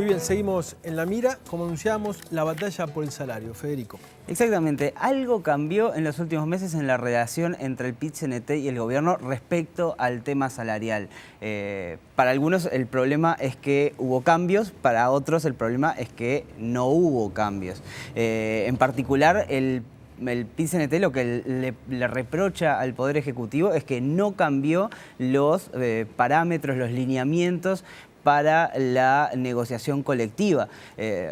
bien, seguimos en La Mira, como anunciábamos, la batalla por el salario. Federico. Exactamente. Algo cambió en los últimos meses en la relación entre el PIT-CNT y el gobierno respecto al tema salarial. Para algunos el problema es que hubo cambios, para otros el problema es que no hubo cambios. En particular, el PIT-CNT lo que le reprocha al Poder Ejecutivo es que no cambió los parámetros, los lineamientos para la negociación colectiva.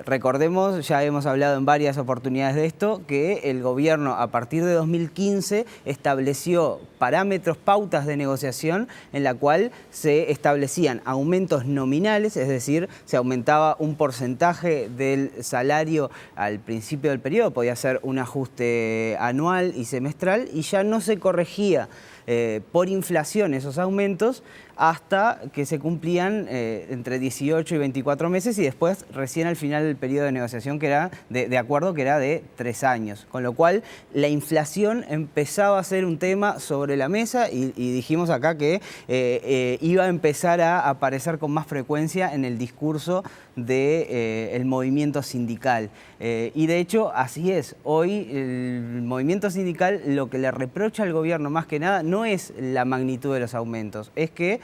Recordemos, ya hemos hablado en varias oportunidades de esto, que el gobierno a partir de 2015 estableció parámetros, pautas de negociación en la cual se establecían aumentos nominales, es decir, se aumentaba un porcentaje del salario al principio del periodo, podía ser un ajuste anual y semestral, y ya no se corregía por inflación esos aumentos hasta que se cumplían entre 18 y 24 meses y después recién al final del periodo de negociación que era de acuerdo que era de 3 años. Con lo cual la inflación empezaba a ser un tema sobre la mesa y dijimos acá que iba a empezar a aparecer con más frecuencia en el discurso del movimiento sindical. Y de hecho así es. Hoy el movimiento sindical lo que le reprocha al gobierno más que nada no es la magnitud de los aumentos, es que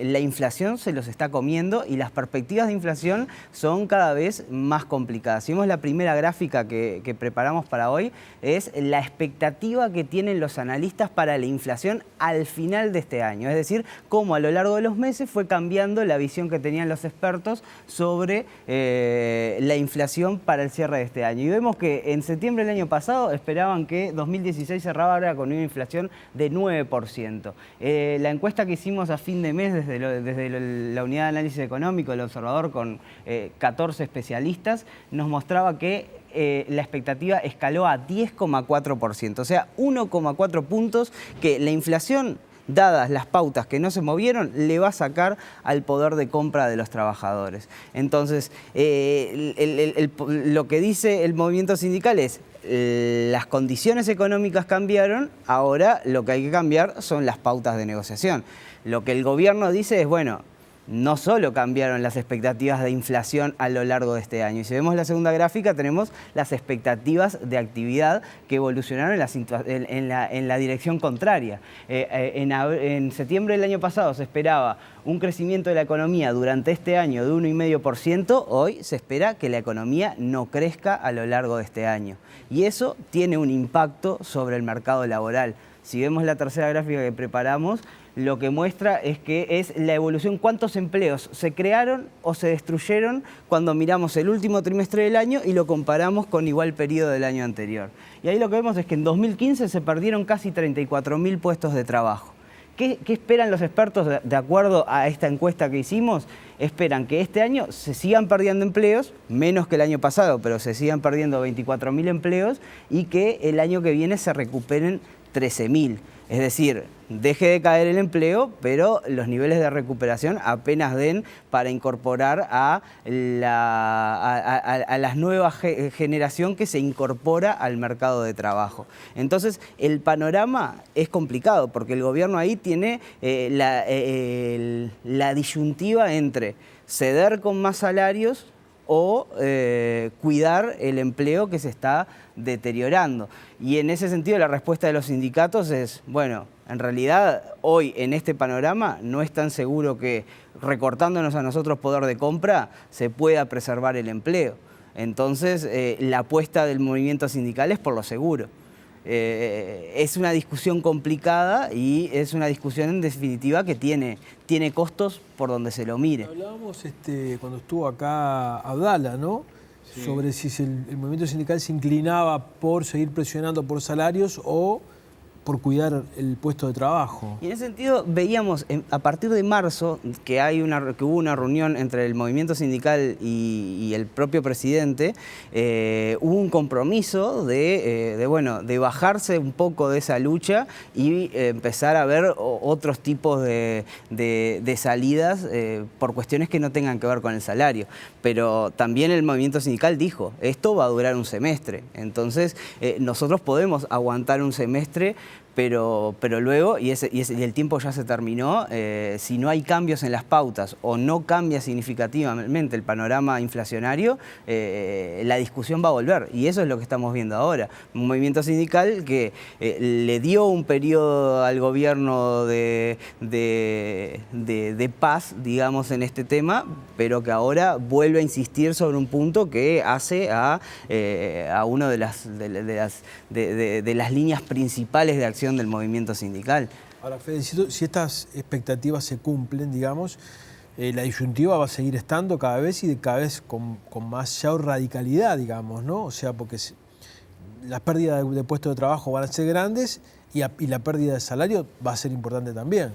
la inflación se los está comiendo y las perspectivas de inflación son cada vez más complicadas. Si vemos la primera gráfica que preparamos para hoy, es la expectativa que tienen los analistas para la inflación al final de este año. Es decir, cómo a lo largo de los meses fue cambiando la visión que tenían los expertos sobre la inflación para el cierre de este año. Y vemos que en septiembre del año pasado esperaban que 2016 cerrara con una inflación de 9%. La encuesta que hicimos a fin de mes desde la unidad de análisis económico del Observador con 14 especialistas nos mostraba que la expectativa escaló a 10,4%, o sea, 1,4 puntos que la inflación, dadas las pautas que no se movieron, le va a sacar al poder de compra de los trabajadores. Entonces, lo que dice el movimiento sindical es las condiciones económicas cambiaron, ahora lo que hay que cambiar son las pautas de negociación. Lo que el gobierno dice es, bueno, no solo cambiaron las expectativas de inflación a lo largo de este año. Y si vemos la segunda gráfica, tenemos las expectativas de actividad que evolucionaron en la dirección contraria. En septiembre del año pasado se esperaba un crecimiento de la economía durante este año de 1,5%. Hoy se espera que la economía no crezca a lo largo de este año. Y eso tiene un impacto sobre el mercado laboral. Si vemos la tercera gráfica que preparamos, lo que muestra es que es la evolución, cuántos empleos se crearon o se destruyeron cuando miramos el último trimestre del año y lo comparamos con igual periodo del año anterior. Y ahí lo que vemos es que en 2015 se perdieron casi 34.000 puestos de trabajo. ¿Qué esperan los expertos de acuerdo a esta encuesta que hicimos? Esperan que este año se sigan perdiendo empleos, menos que el año pasado, pero se sigan perdiendo 24.000 empleos y que el año que viene se recuperen 13.000. Es decir, deje de caer el empleo, pero los niveles de recuperación apenas den para incorporar a la nueva generación que se incorpora al mercado de trabajo. Entonces, el panorama es complicado porque el gobierno ahí tiene la disyuntiva entre ceder con más salarios o cuidar el empleo que se está deteriorando. Y en ese sentido la respuesta de los sindicatos es, bueno, en realidad hoy en este panorama no es tan seguro que recortándonos a nosotros poder de compra se pueda preservar el empleo. Entonces la apuesta del movimiento sindical es por lo seguro. Es una discusión complicada y es una discusión en definitiva que tiene costos por donde se lo mire. Hablábamos cuando estuvo acá Abdala, ¿no? Sí. Sobre si el movimiento sindical se inclinaba por seguir presionando por salarios o por cuidar el puesto de trabajo. Y en ese sentido veíamos a partir de marzo que hubo una reunión entre el movimiento sindical y el propio presidente, hubo un compromiso de bajarse un poco de esa lucha y empezar a ver otros tipos de salidas por cuestiones que no tengan que ver con el salario. Pero también el movimiento sindical dijo, esto va a durar un semestre, entonces nosotros podemos aguantar un semestre pero luego, y el tiempo ya se terminó, si no hay cambios en las pautas o no cambia significativamente el panorama inflacionario, la discusión va a volver. Y eso es lo que estamos viendo ahora. Un movimiento sindical que le dio un periodo al gobierno de paz, digamos, en este tema, pero que ahora vuelve a insistir sobre un punto que hace a una de las líneas principales de acción del movimiento sindical. Ahora, Fede, si estas expectativas se cumplen, digamos, la disyuntiva va a seguir estando cada vez y cada vez con mayor radicalidad, digamos, ¿no? O sea, porque las pérdidas de puestos de trabajo van a ser grandes y la pérdida de salario va a ser importante también.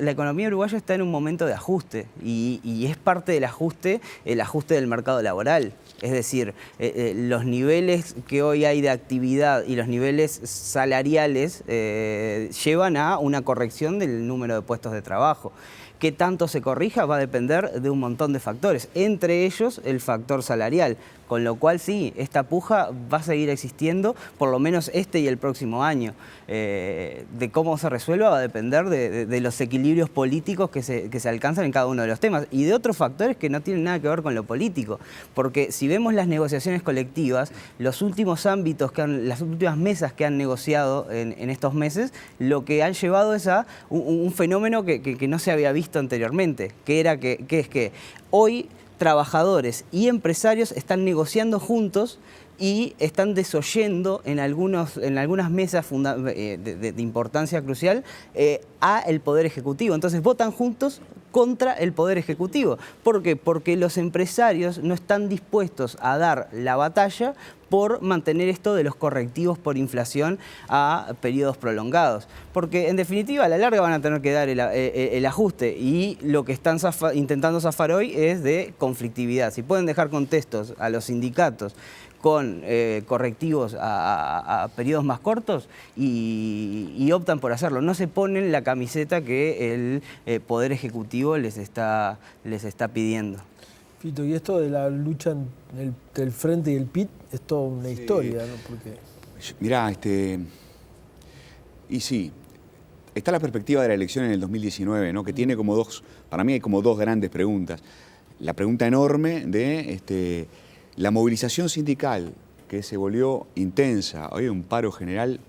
La economía uruguaya está en un momento de ajuste y es parte del ajuste, el ajuste del mercado laboral. Es decir, los niveles que hoy hay de actividad y los niveles salariales llevan a una corrección del número de puestos de trabajo. Qué tanto se corrija va a depender de un montón de factores, entre ellos el factor salarial. Con lo cual sí, esta puja va a seguir existiendo por lo menos este y el próximo año. De cómo se resuelva va a depender de los equilibrios políticos que se alcanzan en cada uno de los temas y de otros factores que no tienen nada que ver con lo político. Porque si vemos las negociaciones colectivas, los últimos ámbitos, las últimas mesas que han negociado en estos meses, lo que han llevado es a un fenómeno que no se había visto anteriormente, que es que hoy trabajadores y empresarios están negociando juntos y están desoyendo en algunas mesas de importancia crucial a el Poder Ejecutivo. Entonces votan juntos contra el Poder Ejecutivo. ¿Por qué? Porque los empresarios no están dispuestos a dar la batalla por mantener esto de los correctivos por inflación a periodos prolongados. Porque en definitiva a la larga van a tener que dar el ajuste y lo que están intentando zafar hoy es de conflictividad. Si pueden dejar contextos a los sindicatos con correctivos a periodos más cortos y optan por hacerlo. No se ponen la camiseta que el Poder Ejecutivo les está pidiendo. Fito, y esto de la lucha entre el Frente y el PIT es toda una historia, ¿no? Porque... Mirá, y sí, está la perspectiva de la elección en el 2019, ¿no? Que tiene como para mí hay como dos grandes preguntas. La pregunta enorme de la movilización sindical, que se volvió intensa, hoy un paro general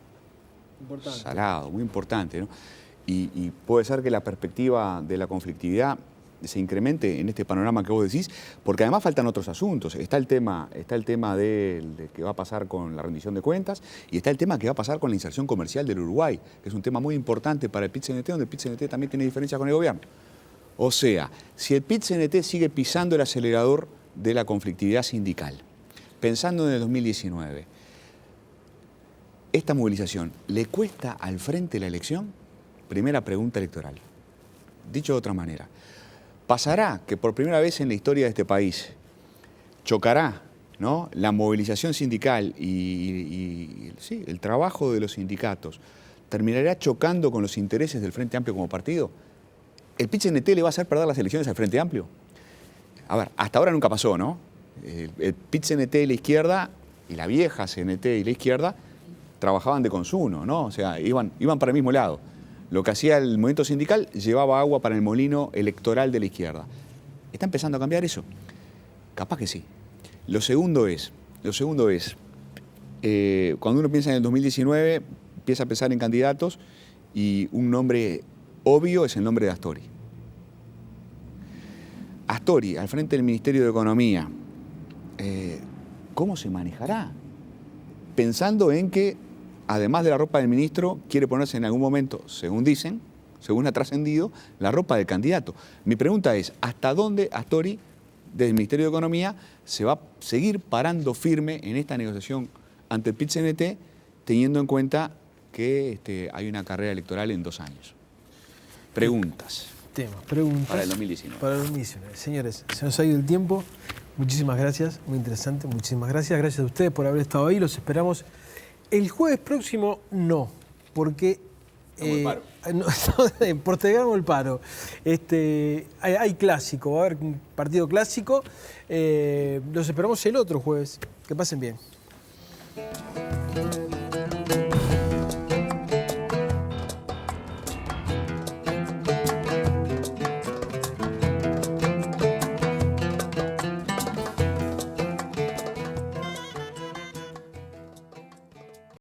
salado, muy importante, ¿no? Y puede ser que la perspectiva de la conflictividad se incremente en este panorama que vos decís, porque además faltan otros asuntos. Está el tema de qué va a pasar con la rendición de cuentas y está el tema que va a pasar con la inserción comercial del Uruguay, que es un tema muy importante para el PIT-CNT, donde el PIT-CNT también tiene diferencias con el gobierno. O sea, si el PIT-CNT sigue pisando el acelerador de la conflictividad sindical, pensando en el 2019, ¿esta movilización le cuesta al Frente la elección? Primera pregunta electoral. Dicho de otra manera, ¿pasará que por primera vez en la historia de este país chocará, ¿no?, la movilización sindical y sí, el trabajo de los sindicatos? ¿Terminará chocando con los intereses del Frente Amplio como partido? ¿El PIT-CNT le va a hacer perder las elecciones al Frente Amplio? A ver, hasta ahora nunca pasó, ¿no? El PIT-CNT y la izquierda, y la vieja CNT y la izquierda, trabajaban de consumo, ¿no? O sea, iban para el mismo lado. Lo que hacía el movimiento sindical llevaba agua para el molino electoral de la izquierda. ¿Está empezando a cambiar eso? Capaz que sí. Lo segundo es, cuando uno piensa en el 2019, empieza a pensar en candidatos y un nombre obvio es el nombre de Astori. Astori, al frente del Ministerio de Economía, ¿cómo se manejará? Pensando en que, además de la ropa del ministro, quiere ponerse en algún momento, según dicen, según ha trascendido, la ropa del candidato. Mi pregunta es, ¿hasta dónde Astori, desde el Ministerio de Economía, se va a seguir parando firme en esta negociación ante el PIT-CNT, teniendo en cuenta que hay una carrera electoral en 2 años? Preguntas. Preguntas. Para el 2019. Para el 2019. Señores, se nos ha ido el tiempo. Muchísimas gracias, muy interesante. Muchísimas gracias. Gracias a ustedes por haber estado ahí. Los esperamos el jueves próximo, no, porque postergamos el paro. Hay clásico, va a haber un partido clásico. Los esperamos el otro jueves. Que pasen bien.